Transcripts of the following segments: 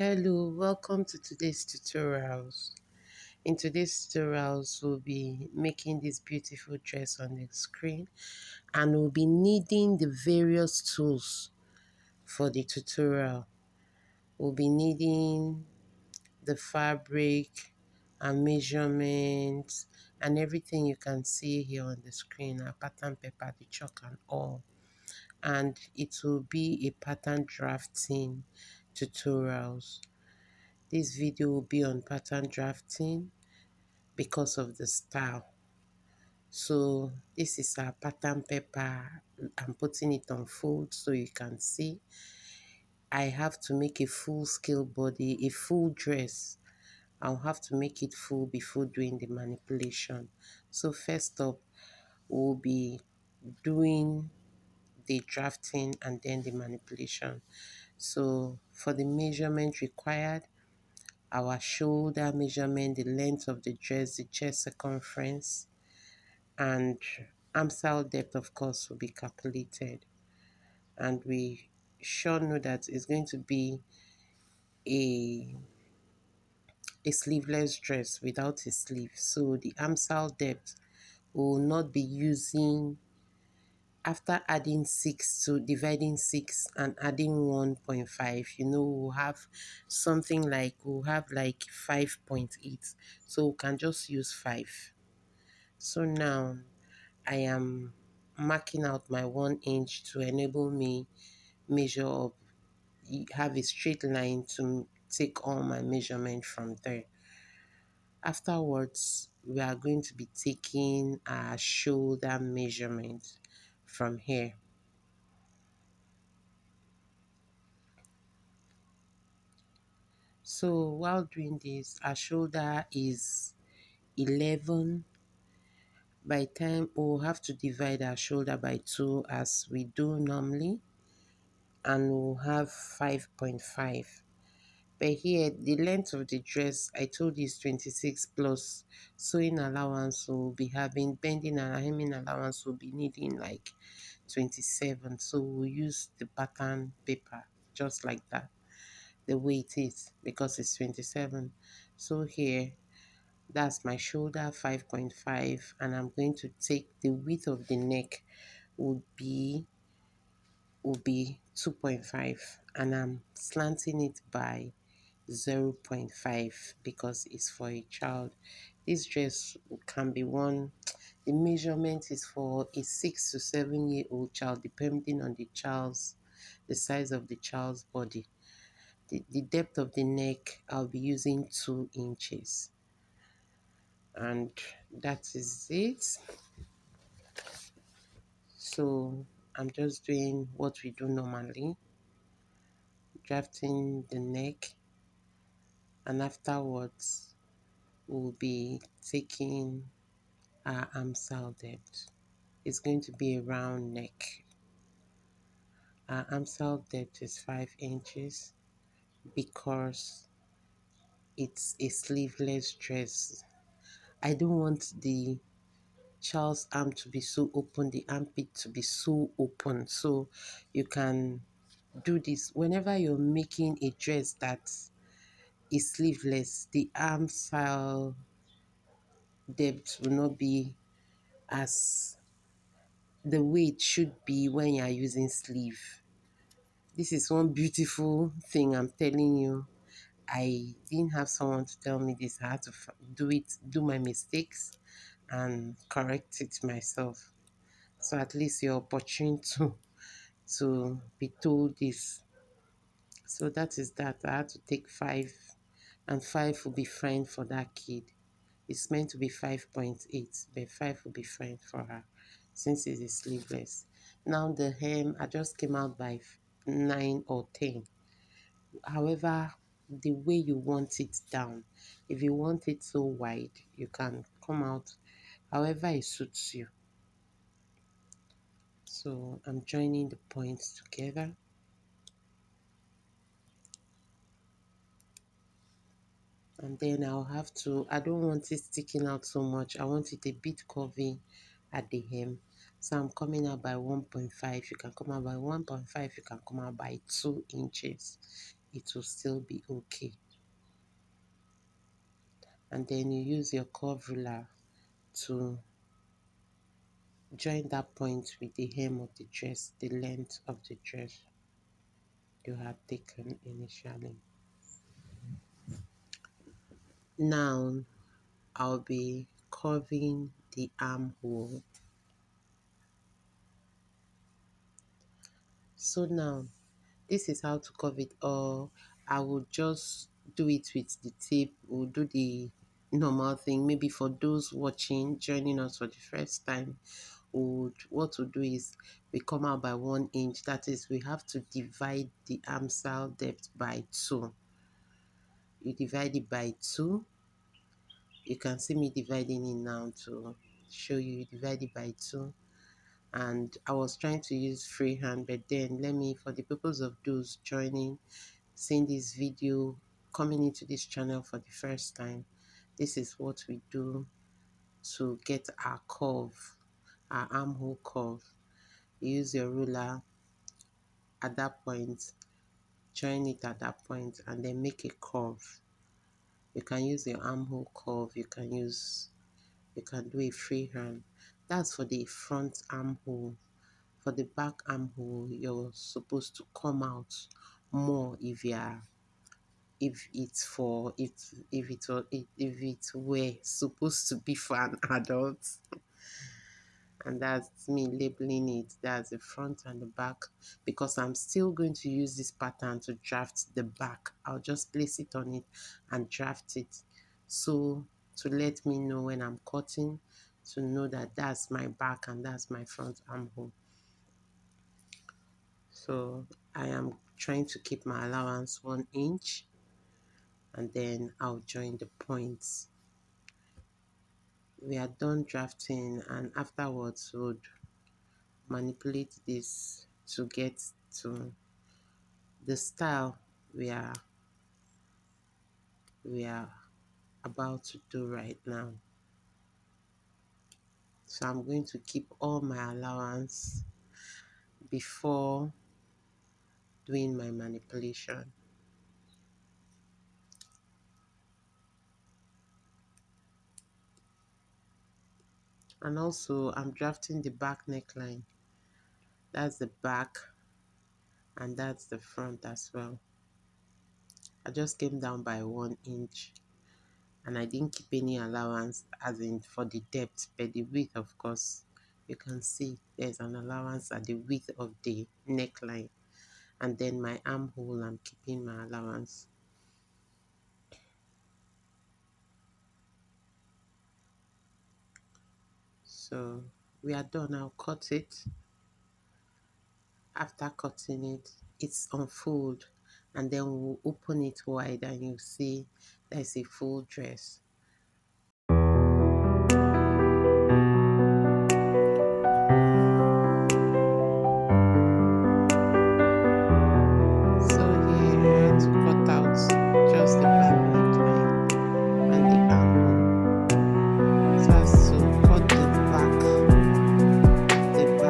Hello, welcome to today's tutorials. In today's tutorials, we'll be making this beautiful dress on the screen, and we'll be needing the various tools for the tutorial. We'll be needing the fabric and measurements and everything you can see here on the screen, our pattern paper, the chalk and all. And it will be a pattern drafting tutorials. This video will be on pattern drafting because of the style. So this is our pattern paper. I'm putting it on fold so you can see. I have to make a full scale body, a full dress. I'll have to make it full before doing the manipulation. So first up, we'll be doing the drafting and then the manipulation. So for the measurement required, our shoulder measurement, the length of the dress, the chest circumference, and arm style depth, of course, will be calculated. And we sure know that it's going to be a, a sleeveless dress without a sleeve. So the arm style depth will not be using, after adding 6 to dividing 6 and adding 1.5, we'll have something like, we'll have like 5.8. So we can just use 5. So now I am marking out my 1 inch to enable me measure up, have a straight line to take all my measurement from there. Afterwards, we are going to be taking our shoulder measurement from here. So while doing this, our shoulder is 11. By time we'll have to divide our shoulder by 2 as we do normally, and we'll have 5.5. But here, the length of the dress, I told you, is 26 plus sewing allowance. So we'll be having bending and hemming allowance, will be needing like 27. So we'll use the pattern paper just like that, the way it is, because it's 27. So here, that's my shoulder, 5.5, and I'm going to take the width of the neck would be 2.5, and I'm slanting it by 0.5 because it's for a child. This dress can be worn, the measurement is for a 6 to 7 year old child, depending on the size of the child's body. The depth of the neck, I'll be using 2 inches. And that is it. So I'm just doing what we do normally, drafting the neck, and afterwards we'll be taking our arm style depth. It's going to be a round neck. Our arm style depth is 5 inches because it's a sleeveless dress. I don't want the child's arm to be so open, the armpit to be so open. So you can do this whenever you're making a dress that is sleeveless. The arm style depth will not be as the way it should be when you are using sleeve. This is one beautiful thing I'm telling you. I didn't have someone to tell me this. I had to do my mistakes and correct it myself. So at least you're opportune to be told this. So that is that. I had to take 5, and 5 will be fine for that kid. It's meant to be 5.8, but 5 will be fine for her since it is sleeveless. Now the hem, I just came out by 9 or 10. However, the way you want it down, if you want it so wide, you can come out however it suits you. So I'm joining the points together. And then I'll have to, I don't want it sticking out so much. I want it a bit curvy at the hem. So I'm coming out by 1.5. You can come out by 1.5. You can come out by 2 inches. it will still be okay. And then you use your curve ruler to join that point with the hem of the dress, the length of the dress you had taken initially. Now I'll be curving the armhole. So now this is how to curve it, or I will just do it with the tape. We'll do the normal thing. Maybe for those watching, joining us for the first time, what we'll do is we come out by 1 inch. That is, we have to divide the armscye depth by 2. You divide it by 2. You can see me dividing it now to show you. You divide it by 2. And I was trying to use freehand, but then let me, for the purpose of those joining, seeing this video, coming into this channel for the first time, this is what we do to get our curve, our armhole curve. You use your ruler at that point, join it at that point, and then make a curve. You can use your armhole curve, you can do a freehand. That's for the front armhole. For the back armhole, you're supposed to come out more if it were supposed to be for an adult. And that's me labeling it. That's the front and the back, because I'm still going to use this pattern to draft the back. I'll just place it on it and draft it, so to let me know when I'm cutting, to know that that's my back and that's my front armhole. So I am trying to keep my allowance 1 inch, and then I'll join the points. We are done drafting, and afterwards would manipulate this to get to the style we are about to do right now. So I'm going to keep all my allowance before doing my manipulation. And also I'm drafting the back neckline. That's the back and that's the front as well. I just came down by 1 inch, and I didn't keep any allowance as in for the depth, but the width, of course, you can see there's an allowance at the width of the neckline. And then my armhole, I'm keeping my allowance. So we are done. I'll cut it. After cutting it, it's unfold, and then we'll open it wide and you see there's a full dress. So here I had to cut out just the back neckline and the armhole, so as to cut the back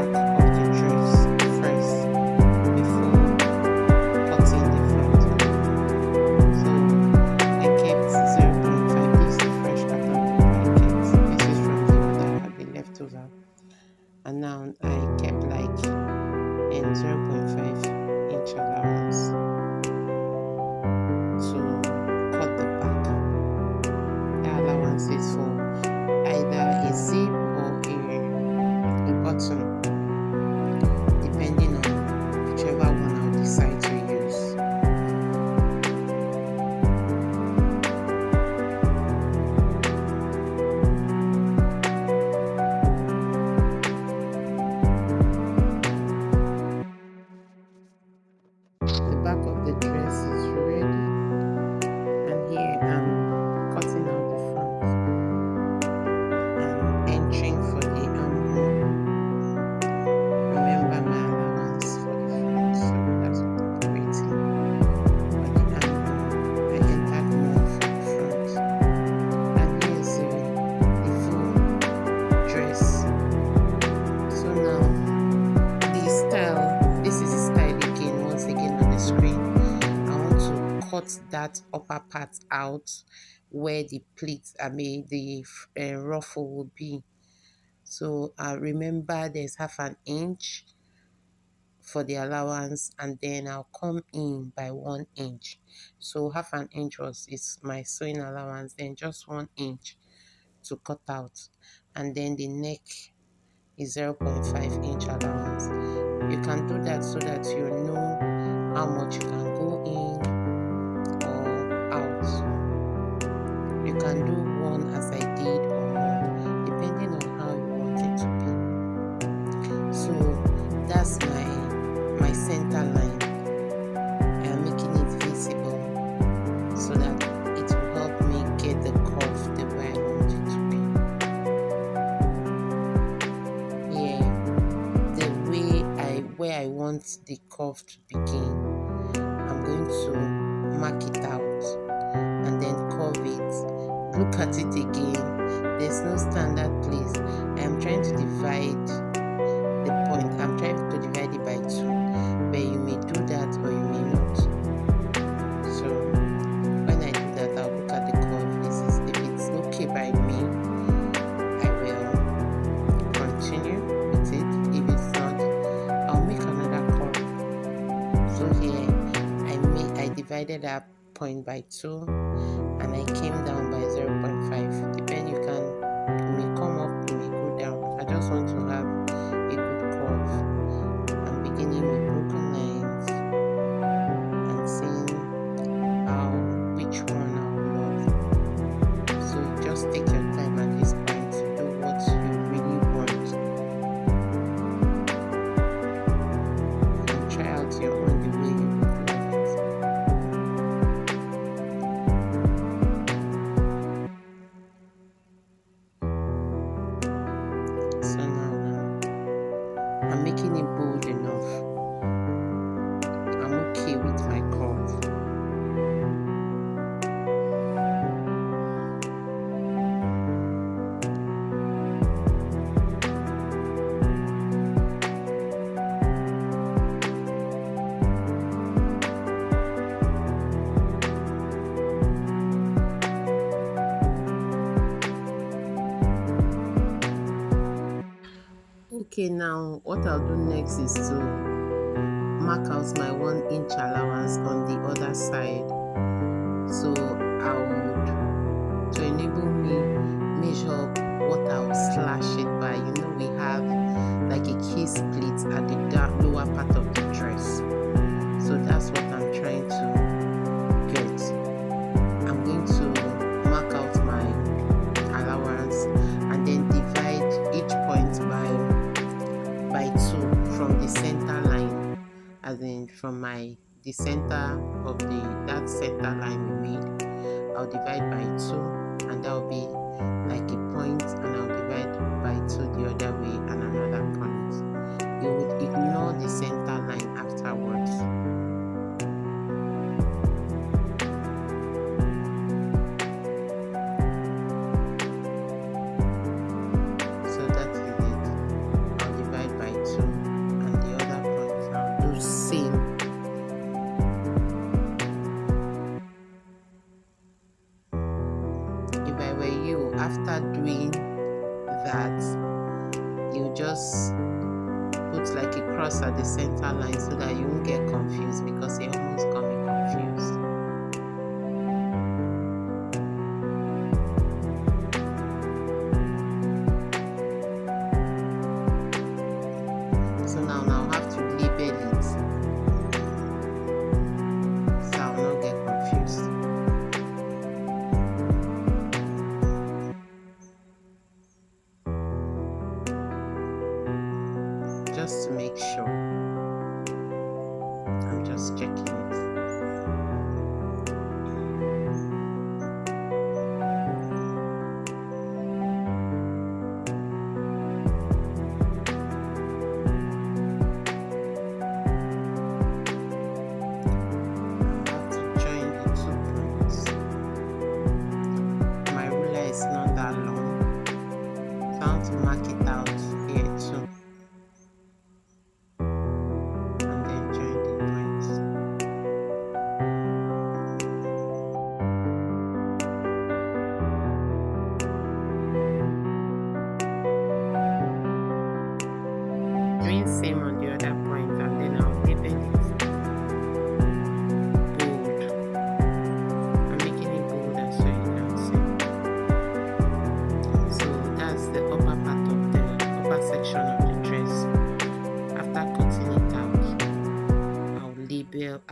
of the dress first before cutting the front. So I kept 0.5. This cut that upper part out where the pleats, the ruffle will be. So remember there's half an inch for the allowance, and then I'll come in by 1 inch. So half an inch is my sewing allowance, then just 1 inch to cut out, and then the neck is 0.5 inch allowance. You can do that so that you know how much you can go in or out. You can do one as I did or more, depending on how you want it to be. So that's my center line. I am making it visible so that it will help me get the curve the way I want it to be. Yeah, the way where I want the curve to begin, I'm going to mark it out and then curve it. Look at it again. There's no standard place. I am trying to divide the point. I'm trying to divide it by 2, but you may do that or you may not. So when I do that, I'll look at the curve. If it's okay by me, I will continue with it. If it's not, I'll make another curve. So here I divided that point by 2 and I came down by 0.5. Depend, you may come up, you may go down. I just want to have a good curve. I'm beginning with broken lines and seeing which one I will love. So just take your time at this point to do what you really want and try out your own the way you would love it. So now I'm making it bold enough. I'm okay with my curve. Okay, now what I'll do next is to mark out my 1 inch allowance on the other side. So I would, to enable me measure what I'll slash it by, we have like a key split at the lower part of the dress. So that's what I'm trying to get. I'm going to mark out my allowance and then divide each point by 2 from the center line, as in from the center of that center line we made. I'll divide by 2 and that will be like a point, and I'll divide by 2 the other way and another point. You would ignore the center line afterwards. So that is it. I'll divide by 2 and the other points I'll do same. If I were you, after doing that, you just put like a cross at the center line so that you won't get confused, because you're almost coming confused. So now I'll have to label it so I'll not get confused. Just to make sure. I'm just checking it.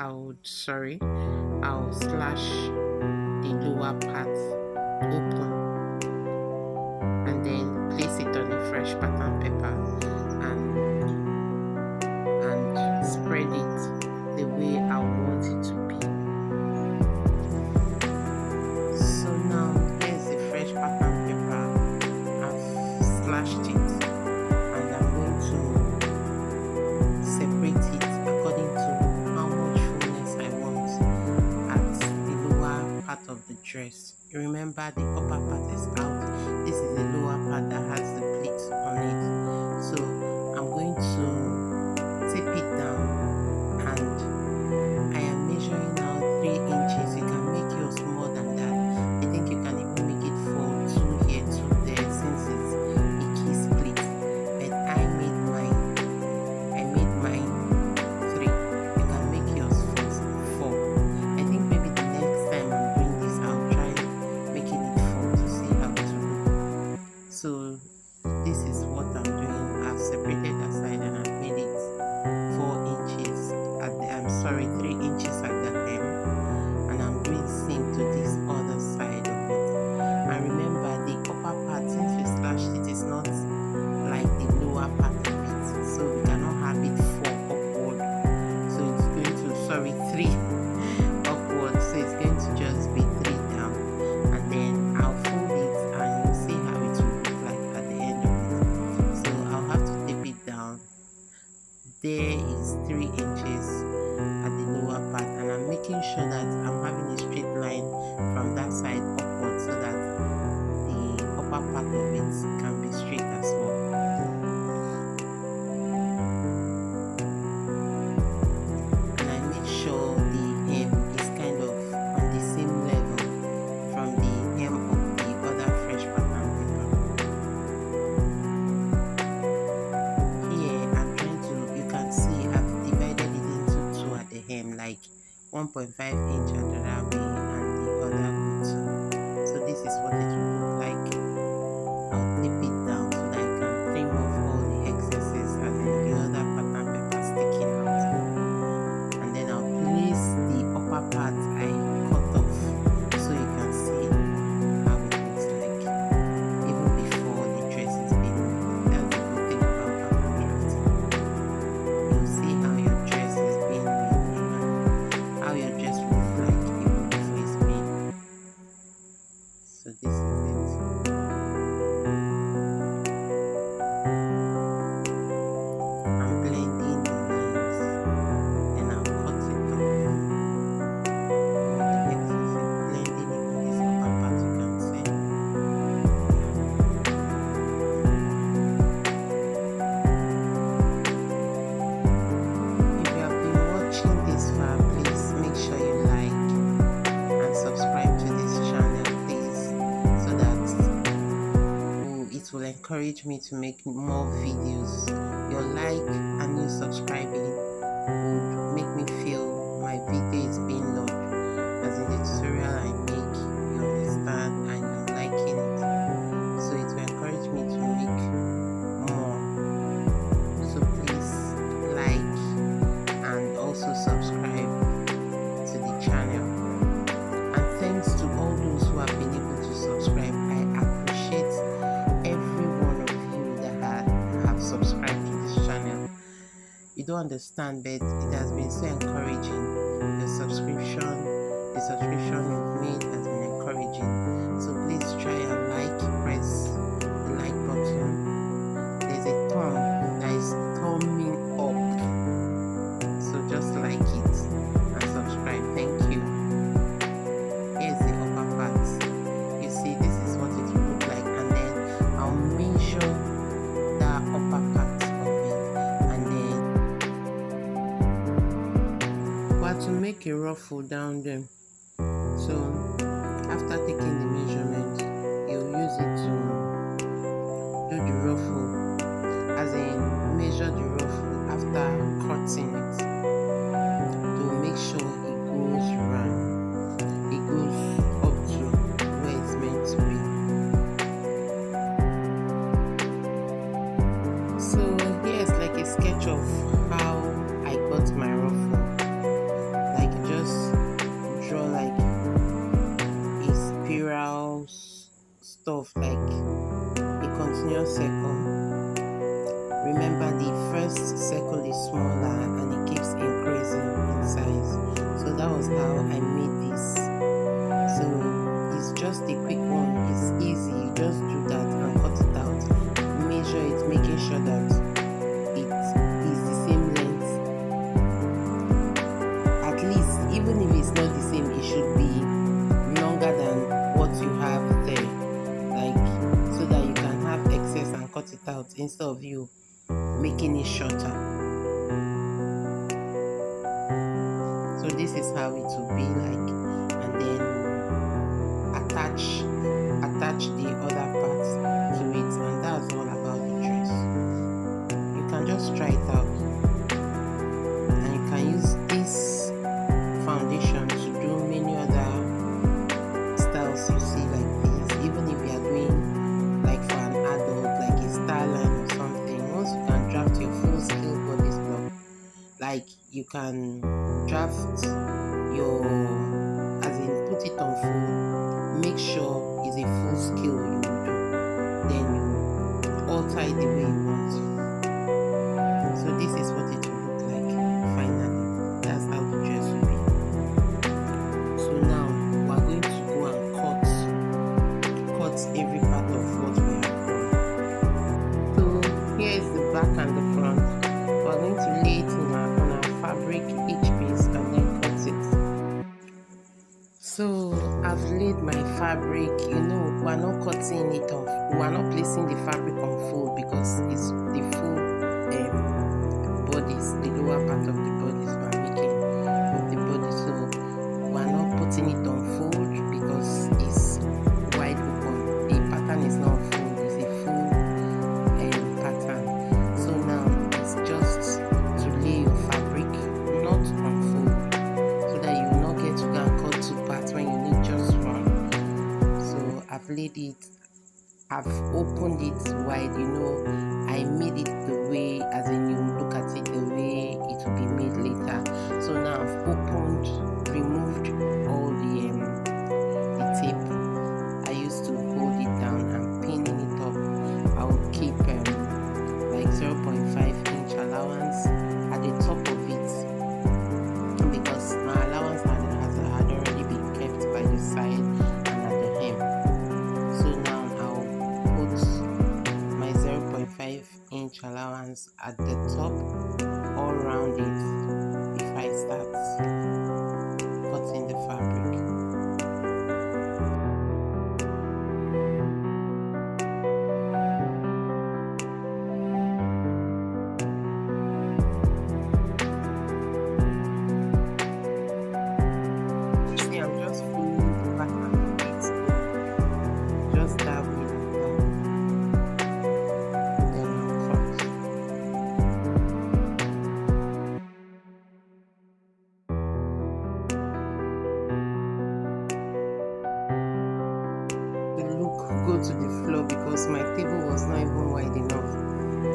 I'll slash the lower part open and then place it on a fresh pattern paper and spread it the way I want it to be. So now here's the fresh pattern paper. I've slashed it and I'm going to separate it according to how much fullness I want at the lower part of the dress. Remember, the upper part is out. This is the lower part that has the pleat on it. So I'm going to tape it down and I am measuring out 3 inches. You can make yours more than that. I think you can even make it for 2 here, 2 there, since it's a key split. But I made mine 3. You can make yours 4. I think maybe the next time I'm doing this, I'll try making it 4 to see how it will look. So this is what I'm doing. I've separated aside and I've made it 4 inches at the 3 inches at the hem, and I'm doing same to this other side of it. And remember, the upper part, since we slashed it, is not like the lower part of it, so we cannot have it 4 upward. So it's going to 3 upward, so it's going to just be 3 down, and then I'll fold it and you'll see how it will look like at the end of it. So I'll have to tape it down. There is 3 inches at the lower part, and I'm making sure that I'm having a straight line from that side upward so that the upper part of it can be straight as well. And I make sure the hem is kind of on the same level from the hem of the other fresh pattern paper. Here I'm trying to, you can see I've divided it into 2 at the hem, like 1.5 inch at the other way and the other way too. So this is what it will look like. I'll tape it down so that I can trim off all the excesses and then the other pattern paper sticking out. And then I'll place the upper part I cut off so you can see how it looks like even before the dress is being made. That's the good thing about pattern drafting. You'll see how your dress is being made and how your dress will look like even before it's made. So this is it. I'm blending the lines, then I'll cut it off. All the excess is blending even this upper part, you can see. If you have been watching this far, please make sure you like and subscribe to this channel, please, so that it will encourage me to make more videos. Your like and you subscribing would make me feel my video is being loved, as in the tutorial I make, you understand, and you're liking it. So it will encourage me to make more. So please like and also subscribe to the channel. And thanks to all those who have been able to subscribe. I appreciate every one of you that have subscribed to this channel. You don't understand, but it has been so encouraging. The subscription you've made has been encouraging. So please try and press the like button. There's a thumb that is thumbing up, so just like it and subscribe. Thank you. Here's the upper part. You see, this is what it will look like, and then I'll measure that upper part of it, and then but to make a ruffle down there. So after taking the measurement, you'll use it to do the ruffle, as in measure the ruffle after cutting it to make sure it goes round, it goes up to where it's meant to be. So here's like a sketch of how I got my ruffle. Like stuff like a continuous circle, remember the first circle is smaller and it keeps increasing in size. So that was how I made this. So it's just a quick one, it's easy, you just do that and cut it out. Measure it, making sure that it is the same length. At least, even if it's not the same, it should be longer than what you have there, like so that you can have excess and cut it out instead of you making it shorter. So this is how it will be like, and then attach the other parts to it, and that's all about the dress. You can just try it out, and you can use this foundation to do many other styles you see like this, even if you are doing like for an adult, like a starline or something. Once you can draft your full scale body block, like you can draft your, as in put it on full, make sure it's a full scale you will do, then you alter it the way you want. So this is what it will look like finally. That's how the dress will be. So now we're going to go and cut every part of what we have done. So here is the back and the front. We're going to lay it on our fabric, each piece, and then cut it. So I've laid my fabric, we're not cutting it off, we're not placing the fabric on fold because it's the full bodies, the lower part of the bodies we're making of the body. So we're not putting it on fold because it's wide open. The pattern is not fold, it's a full pattern. So now it's just to lay your fabric, not on fold, so that you will not get to go and cut two parts when you need just one. So I've laid it, I've opened it wide, I made it the way, as in you look at it the way it will be made later. So now I've opened, removed all the tape I used to hold it down and pinning it up. I will keep like 0.5-inch allowance at the top of it because my allowance had already been kept by the side and at the hem. So now I'll put my 0.5-inch allowance at the top all around it if I start cutting the fabric. See, I'm just following the pattern of it, just dabbling and then I'll cut. The look go to the floor because my table was not even wide enough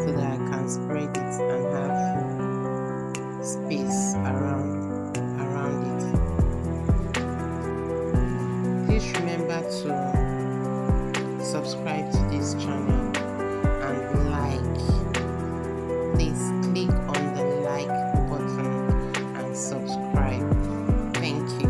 so that I can spread it and have space around it. Please remember to subscribe to this channel and like. Please click on the like button and subscribe. Thank you.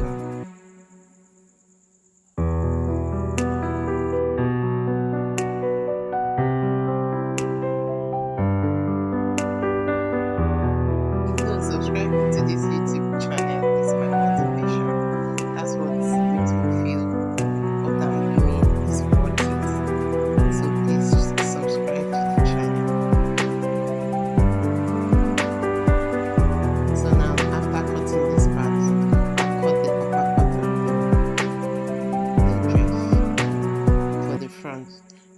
Subscribing to this YouTube channel is my motivation. That's what makes me feel what I'm doing is worth it. So please subscribe to the channel. So now after cutting this part, I've cut the upper part of the dress for the front.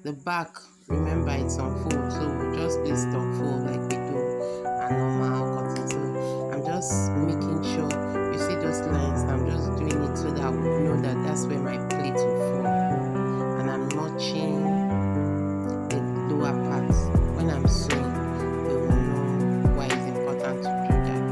The back, remember it's on fold, so we'll just place it on fold like we do a normal cutting. So I'm just making sure, you see those lines, I'm just doing it so that I would know that that's where my plate will fall, and I'm notching the lower part. When I'm sewing, you will know why it's important to do that.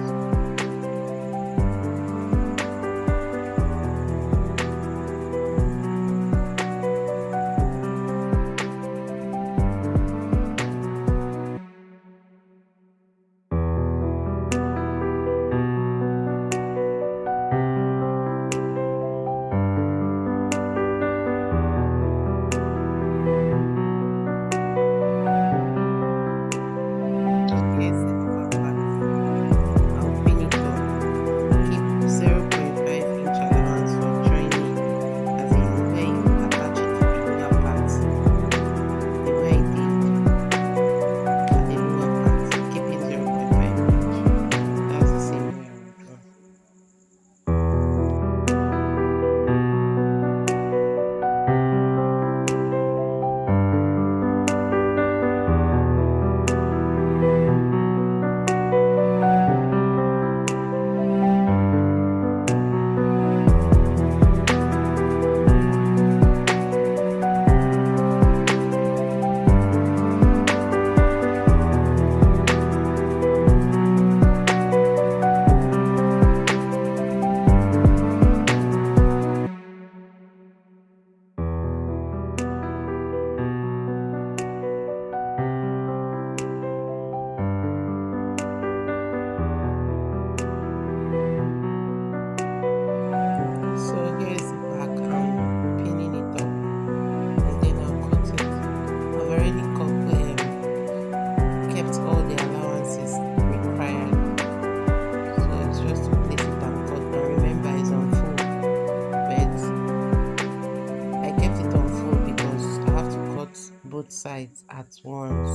sides at once.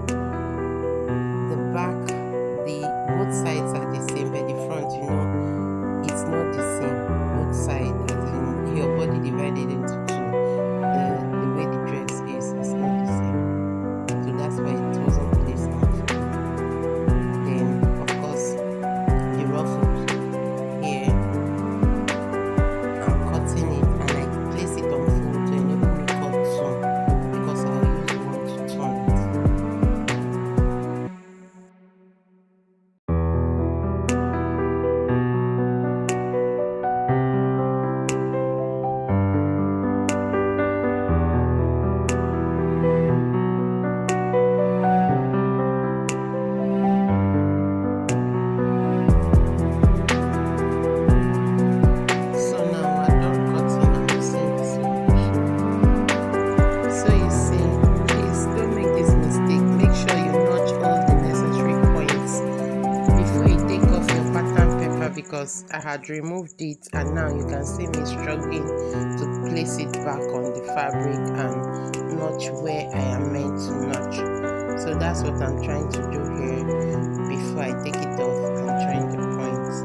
The back, the both sides are the same, but the front, it's not the same. Both sides, as in your body divided into two. The way the dress is not the same. So that's why it wasn't placed on full. Then, of course, the ruffles here, I'm cutting it and I place it on full to enable me cut some because I'll use one to turn it. Because I had removed it, and now you can see me struggling to place it back on the fabric and notch where I am meant to notch. So that's what I'm trying to do here before I take it off and join the points.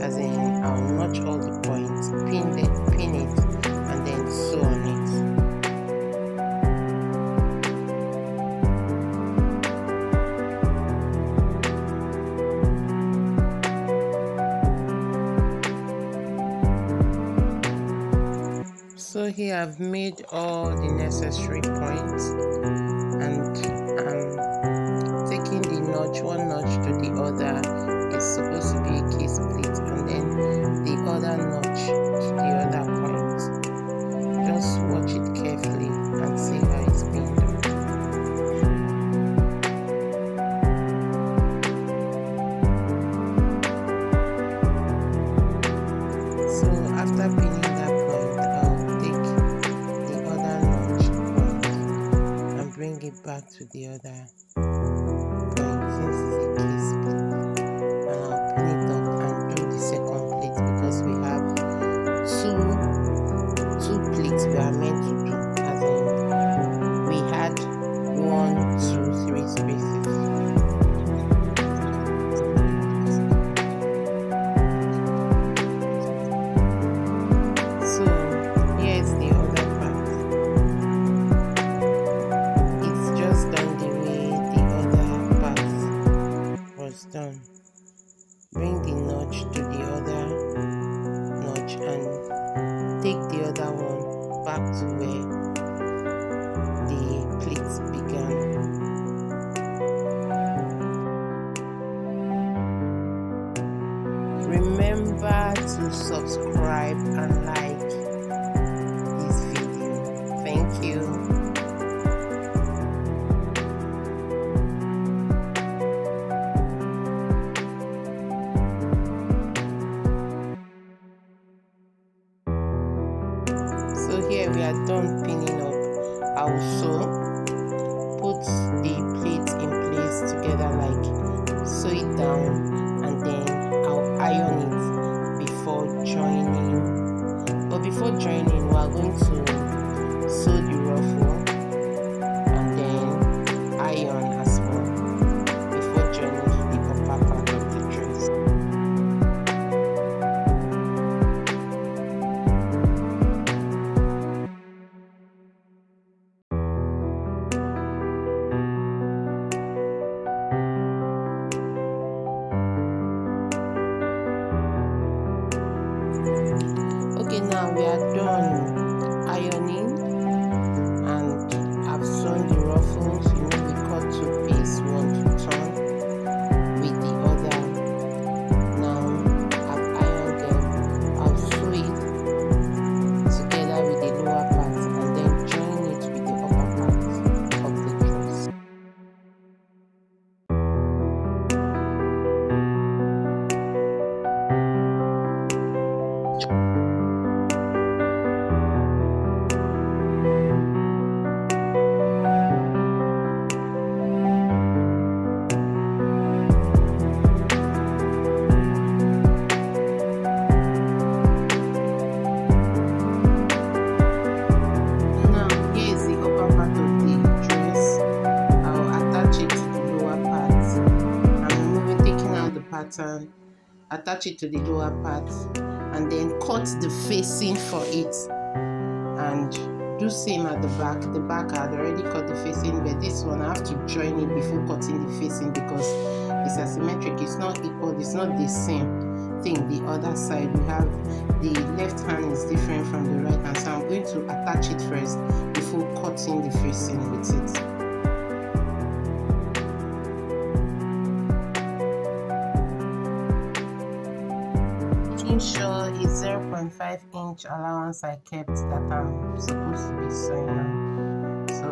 As in, I'll notch all the points, pin it, and then sew on it. So here I've made all the necessary points, and I'm taking the notch, one notch to the other. It's supposed to be a key split, and then the other notch to the other point. Just watch it carefully and see how it's being done. So after pinning that point, I'll take the other notch point and bring it back to the other point since it's a key split, and I'll pin it up and do the second plate because we have two pleats we are meant to do, as in we had 1, 2, 3 spaces. So here's the other part. It's just done the way the other part was done. Bring the notch to the other notch and take the other one back to where the pleats began. Remember to subscribe and like this video. Thank you. So here we are done pinning up. I will sew, put the plates in place together, like sew it down, and then I'll iron it before joining. But before joining, we are going to sew the ruffle and then iron as well before joining the upper part of the dress. Okay, now we are done ironing, and I've sewn the ruffles. We cut 2 pieces, one to turn with the other. Now I've ironed them. I'll sew it together with the lower part and then join it with the upper part of the dress. pattern, attach it to the lower part, and then cut the facing for it, and do same at the back. The back I had already cut the facing, but this one I have to join it before cutting the facing because it's asymmetric. It's not equal. It's not the same thing. The other side, we have the left hand is different from the right hand, so I'm going to attach it first before cutting the facing with it. Sure it's 0.5 inch allowance I kept that I'm supposed to be sewing on, so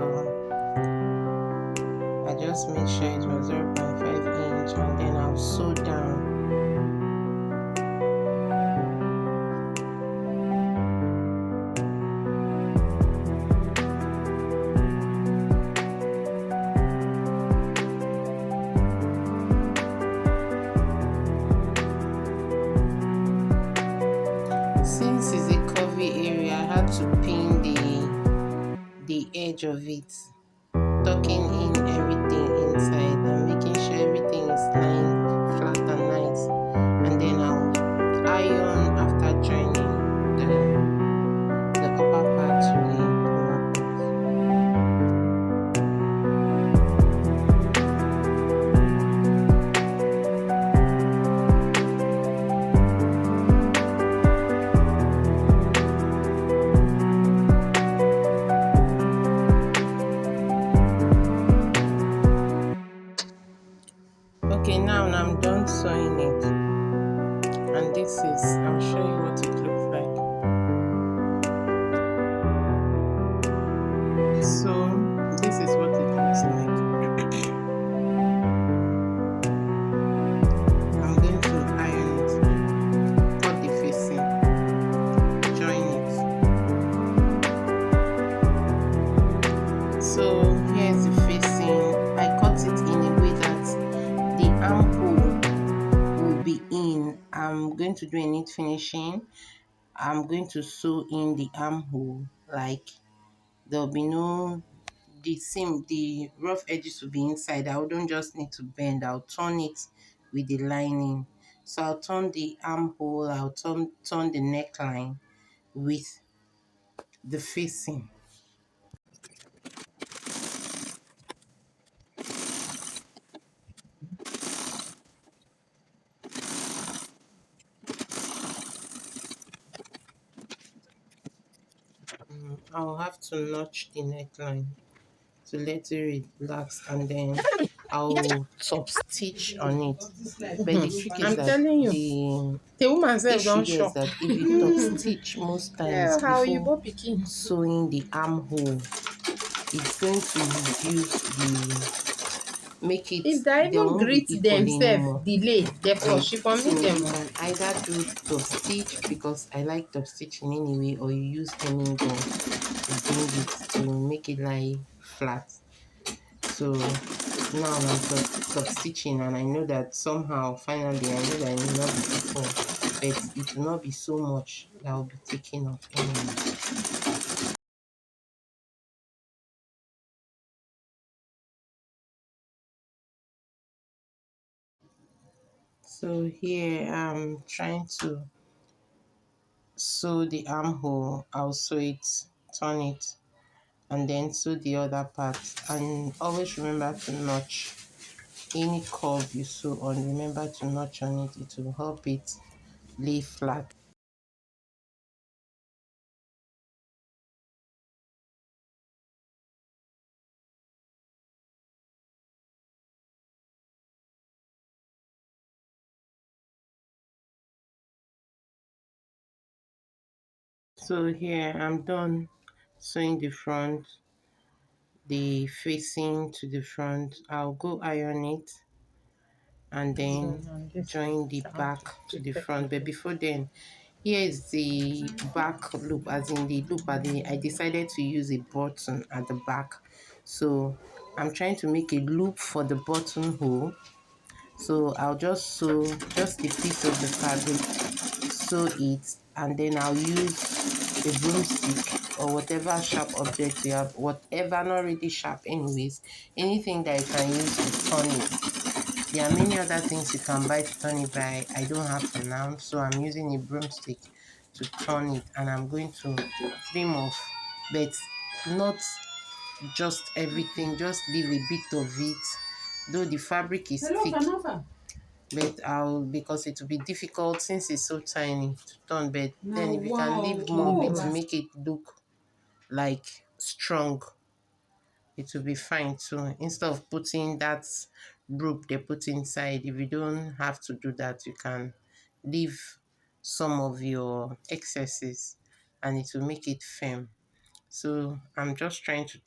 I just made sure it was 0.5 inch, and then I'll sew down. Since it's a curvy area, I had to pin the edge of it, tucking in everything inside and making sure everything is lying flat and nice. And then I'll iron after joining the upper part to the lower part. Okay, now I'm done sewing it, and this is, I'll show you what it looks like. So this is what it looks like. I'm going to iron it, cut the facing, join it. So here's the facing. I cut it in a way that the armhole will be in. I'm going to do a knit finishing. I'm going to sew in the armhole, like there'll be no, the seam, the rough edges will be inside. I wouldn't just need to bend. I'll turn it with the lining. So I'll turn the armhole, I'll turn the neckline with the facing. I'll have to notch the neckline to let it relax, and then I'll top stitch on it. But the trick is the woman said don't shock that if you top stitch most times before sewing the armhole, it's going to reduce the, make it, if they even greet themselves delay, therefore she for me them. You can either do top stitch, because I like top stitching anyway, or you use hemming gun to bring it to make it lie flat. So now I'm top stitching, and I know that somehow finally I know that it will not be equal, but it will not be so much that will be taken off anyway. So here I'm trying to sew the armhole. I'll sew it, turn it, and then sew the other part. And always remember to notch any curve you sew on. Remember to notch on it. It will help it lay flat. So here I'm done sewing the front, the facing to the front. I'll go iron it and then join the back to the front. But before then, here is the back loop, as in the loop at the, I decided to use a button at the back. So I'm trying to make a loop for the buttonhole. So I'll just sew just a piece of the fabric, sew it, and then I'll use a broomstick or whatever sharp object you have, whatever, not really sharp anyways, anything that you can use to turn it. There are many other things you can buy to turn it, by I don't have for now, so I'm using a broomstick to turn it, and I'm going to trim off, but not just everything, just leave a bit of it, though the fabric is thick. But I'll, because it will be difficult since it's so tiny to turn, but then if you can leave more bit to make it look like strong, it will be fine too. Instead of putting that rope they put inside, if you don't have to do that, you can leave some of your excesses and it will make it firm. So I'm just trying to.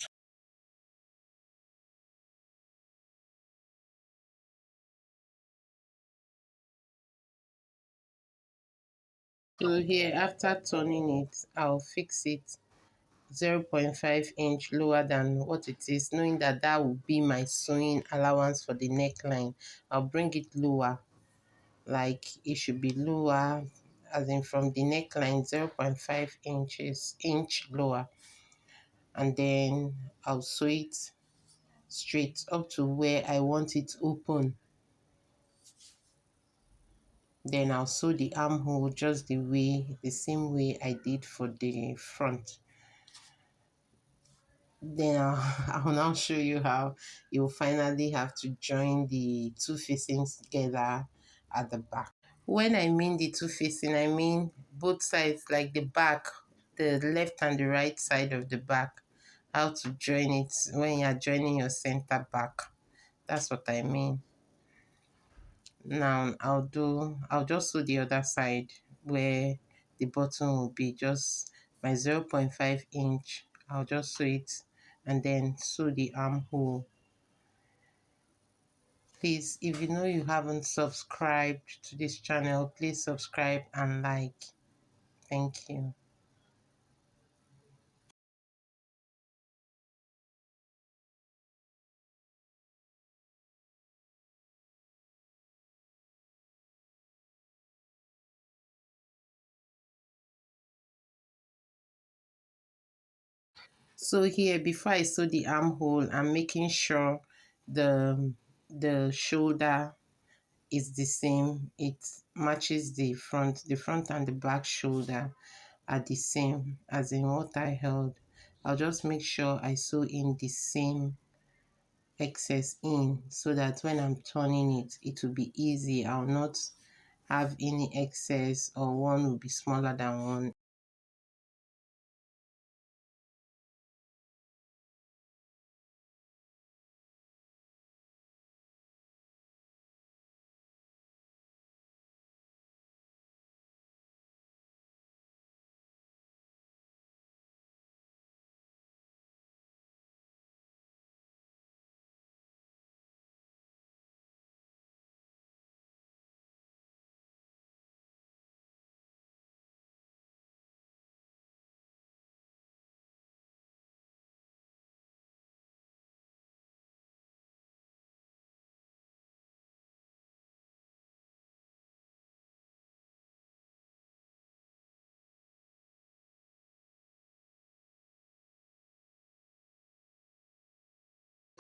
So here, after turning it, I'll fix it 0.5 inch lower than what it is, knowing that that will be my sewing allowance for the neckline. I'll bring it lower, like it should be lower, as in from the neckline 0.5 inch lower, and then I'll sew it straight up to where I want it open. Then I'll sew the armhole just the same way I did for the front. Then I'll now show you how you'll finally have to join the two facings together at the back. When I mean the two facing, I mean both sides, like the back, the left and the right side of the back. How to join it when you're joining your center back. That's what I mean. Now I'll just sew the other side where the button will be, just my 0.5 inch. I'll just sew it and then sew the armhole. Please, if you know you haven't subscribed to this channel, please subscribe and like. Thank you. So here, before I sew the armhole, I'm making sure the shoulder is the same. It matches the front. The front and the back shoulder are the same as in what I held. I'll just make sure I sew in the same excess in, so that when I'm turning it, it will be easy. I'll not have any excess, or one will be smaller than one.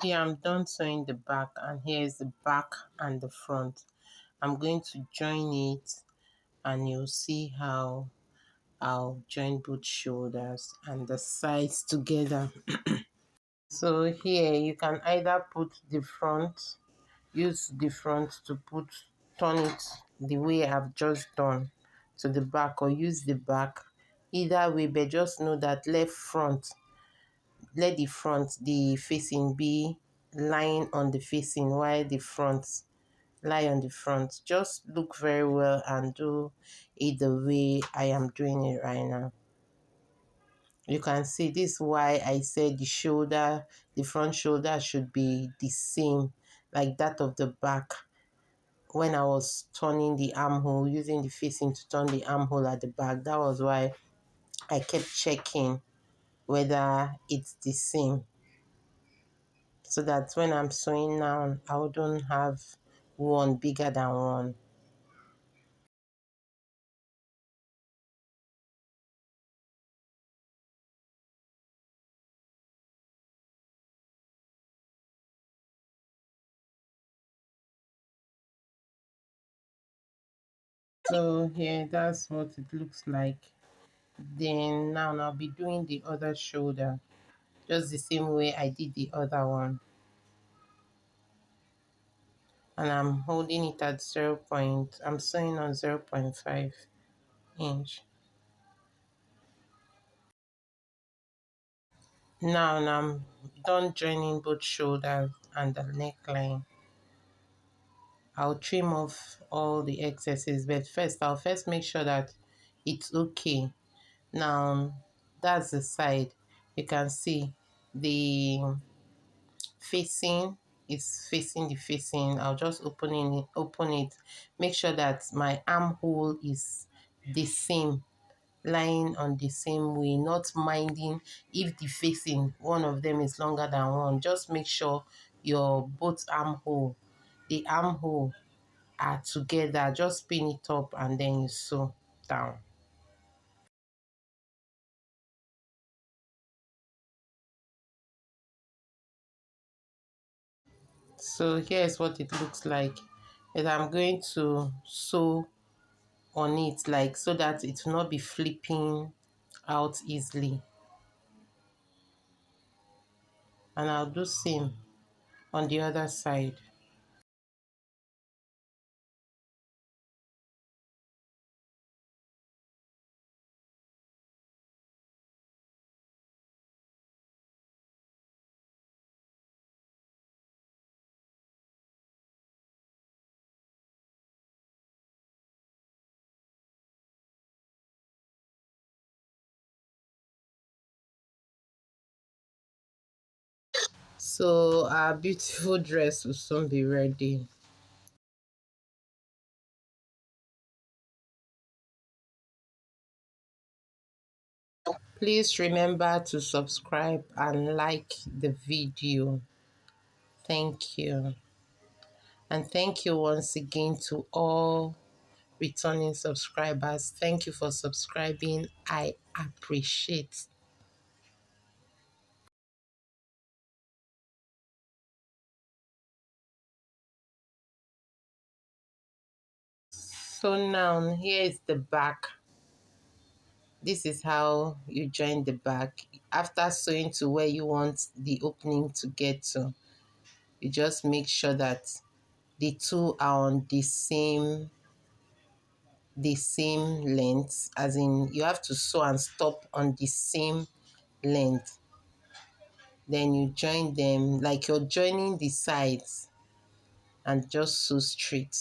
Here I'm done sewing the back, and here is the back and the front. I'm going to join it, and you'll see how I'll join both shoulders and the sides together. So here you can either put the front, use the front to turn it the way I've just done to the back, or use the back. Either way, but just know that let the facing be lying on the facing, while the front lie on the front. Just look very well and do it the way I am doing it right now. You can see this is why I said the front shoulder should be the same like that of the back. When I was turning the armhole, using the facing to turn the armhole at the back, that was why I kept checking whether it's the same, so that when I'm sewing now, I wouldn't have one bigger than one. So yeah, that's what it looks like. Then now I'll be doing the other shoulder just the same way I did the other one. And I'm holding it at 0 point, I'm sewing on 0.5 inch. Now I'm done joining both shoulders and the neckline. I'll trim off all the excesses, but I'll first make sure that it's okay. Now that's the side. You can see the facing is facing the facing. I'll just open it. Make sure that my armhole is the same, lying on the same way, not minding if the facing one of them is longer than one. Just make sure your both the armhole are together. Just pin it up and then you sew down. So here's what it looks like. And I'm going to sew on it, like, so that it will not be flipping out easily. And I'll do same on the other side. So our beautiful dress will soon be ready. Please remember to subscribe and like the video. Thank you. And thank you once again to all returning subscribers. Thank you for subscribing. I appreciate. So now here is the back. This is how you join the back. After sewing to where you want the opening to get to, you just make sure that the two are on the same length, as in you have to sew and stop on the same length. Then you join them like you're joining the sides and just sew straight.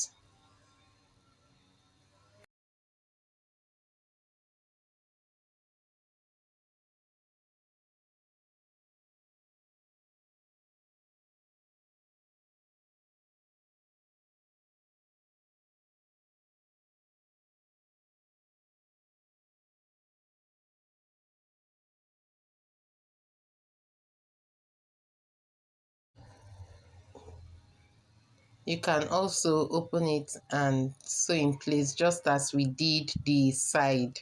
You can also open it and sew in place just as we did the side,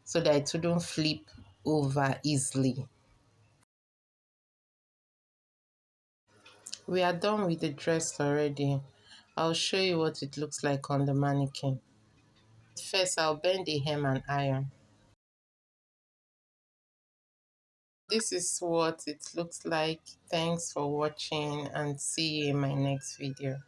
so that it wouldn't flip over easily. We are done with the dress already. I'll show you what it looks like on the mannequin. First, I'll bend the hem and iron. This is what it looks like. Thanks for watching and see you in my next video.